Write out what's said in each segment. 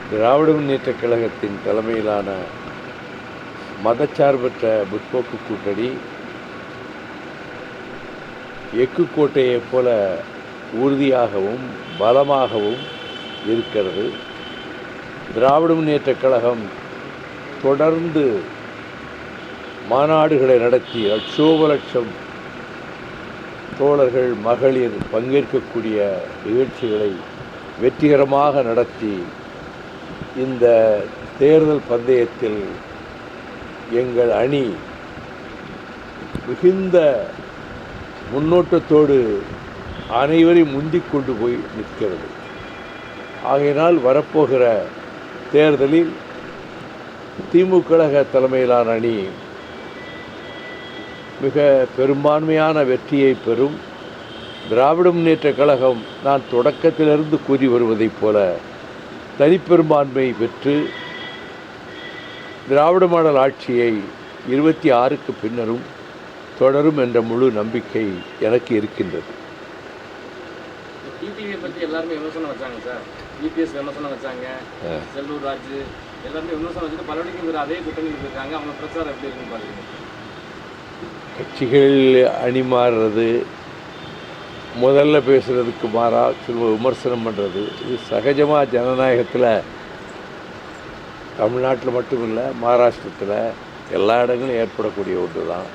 திராவிட முன்னேற்றக் கழகத்தின் தலைமையிலான மதச்சார்பற்ற முற்போக்கு கூட்டணி எக்கு கோட்டையைப் போல உறுதியாகவும் பலமாகவும் இருக்கிறது. திராவிட முன்னேற்றக் கழகம் தொடர்ந்து மாநாடுகளை நடத்தி லட்சோப தோழர்கள் மகளிர் பங்கேற்கக்கூடிய நிகழ்ச்சிகளை வெற்றிகரமாக நடத்தி இந்த தேர்தல் பந்தயத்தில் எங்கள் அணி மிகுந்த முன்னோட்டத்தோடு அனைவரையும் முந்திக் கொண்டு போய் நிற்கிறது. ஆகையினால் வரப்போகிற தேர்தலில் திமுக கழக தலைமையிலான அணி மிக பெரும்பான்மையான வெற்றியை பெறும். திராவிட முன்னேற்றக் கழகம் நான் தொடக்கத்திலிருந்து கூறி வருவதைப் போல தனிப்பெரும்பான்மை பெற்று திராவிட மாடல் ஆட்சியை 26க்கு பின்னரும் தொடரும் என்ற முழு நம்பிக்கை எனக்கு இருக்கின்றது. டிடிவியை பற்றி எல்லாருமே விமர்சனம் வச்சாங்க சார். இபிஎஸ் விமர்சனம் வச்சாங்க, செல்லூர் ராஜு எல்லாருமே விமர்சனம் வச்சுட்டு பலவடிக்கும் அதே கூட்டணியில் இருக்காங்க. அவங்க பிரச்சாரம் எப்படி இருக்குன்னு பாருங்க. கட்சிகள் அணி மாறுறது, முதல்ல பேசுகிறதுக்கு மாறாக சில விமர்சனம் பண்ணுறது, இது சகஜமாக ஜனநாயகத்தில் தமிழ்நாட்டில் மட்டும் இல்லை, மகாராஷ்டிரத்தில் எல்லா இடங்களும் ஏற்படக்கூடிய ஒன்று தான்.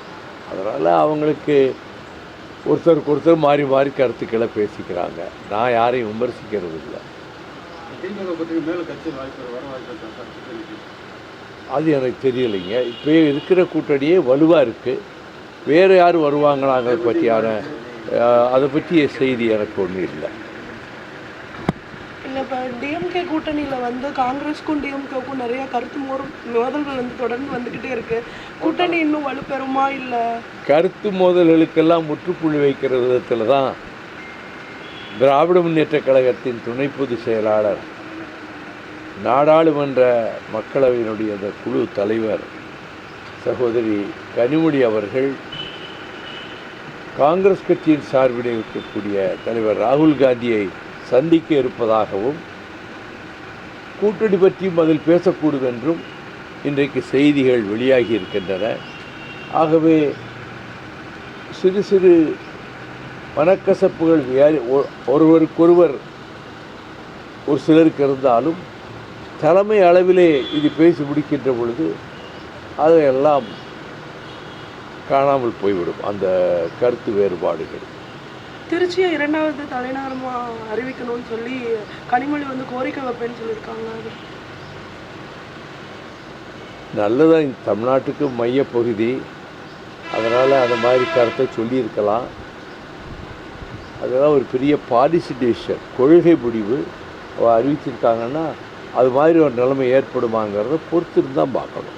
அதனால் அவங்களுக்கு ஒருத்தருக்கு ஒருத்தர் மாறி மாறி கருத்துக்களை பேசிக்கிறாங்க. நான் யாரையும் விமர்சிக்கிறது இல்லை. அது எனக்கு தெரியலைங்க. இப்போ இருக்கிற கூட்டணியே வலுவாக இருக்குது. வேறு யார் வருவாங்களாங்க பற்றியான அதை பற்றிய செய்தி எனக்கு ஒன்றும் இல்லை. இல்லை, இப்போ டிஎம்கே கூட்டணியில் வந்து காங்கிரஸுக்கும் டிஎம்கேவுக்கும் நிறையா கருத்து மோதல்கள் வந்து தொடர்ந்து வந்துக்கிட்டே இருக்குது. கூட்டணி இன்னும் வலுப்பெறுமா? இல்லை, கருத்து மோதல்களுக்கெல்லாம் முற்றுப்புள்ளி வைக்கிற விதத்தில் தான் திராவிட முன்னேற்றக் கழகத்தின் துணை பொதுச் செயலாளர், நாடாளுமன்ற மக்களவையினுடைய அந்த குழு தலைவர் சகோதரி கனிமொழி அவர்கள் காங்கிரஸ் கட்சியின் சார்பில் இருக்கக்கூடிய தலைவர் ராகுல் காந்தியை சந்திக்க இருப்பதாகவும் கூட்டணி பற்றியும் அதில் பேசக்கூடும் என்றும் இன்றைக்கு செய்திகள் வெளியாகி இருக்கின்றன. ஆகவே சிறு சிறு மனக்கசப்புகள் ஒருவருக்கொருவர் ஒரு சிலருக்கு இருந்தாலும் தலைமை அளவிலே இது பேசி முடிக்கின்ற பொழுது அதையெல்லாம் காணாமல் போய்விடும் அந்த கருத்து வேறுபாடுகள். திருச்சியை 2வது தலைநகரமாக அறிவிக்கணும்னு சொல்லி கனிமொழி வந்து கோரிக்கை வைப்பேன்னு சொல்லியிருக்காங்க. நல்லதான், இந்த தமிழ்நாட்டுக்கு மையப்பகுதி, அதனால் அந்த மாதிரி கருத்தை சொல்லியிருக்கலாம். அதெல்லாம் ஒரு பெரிய பாலிசி டெசிஷன், கொள்கை முடிவு அறிவிச்சிருக்காங்கன்னா அது மாதிரி ஒரு நிலைமை ஏற்படுமாங்கிறத பொறுத்து இருந்தால் பார்க்கணும்.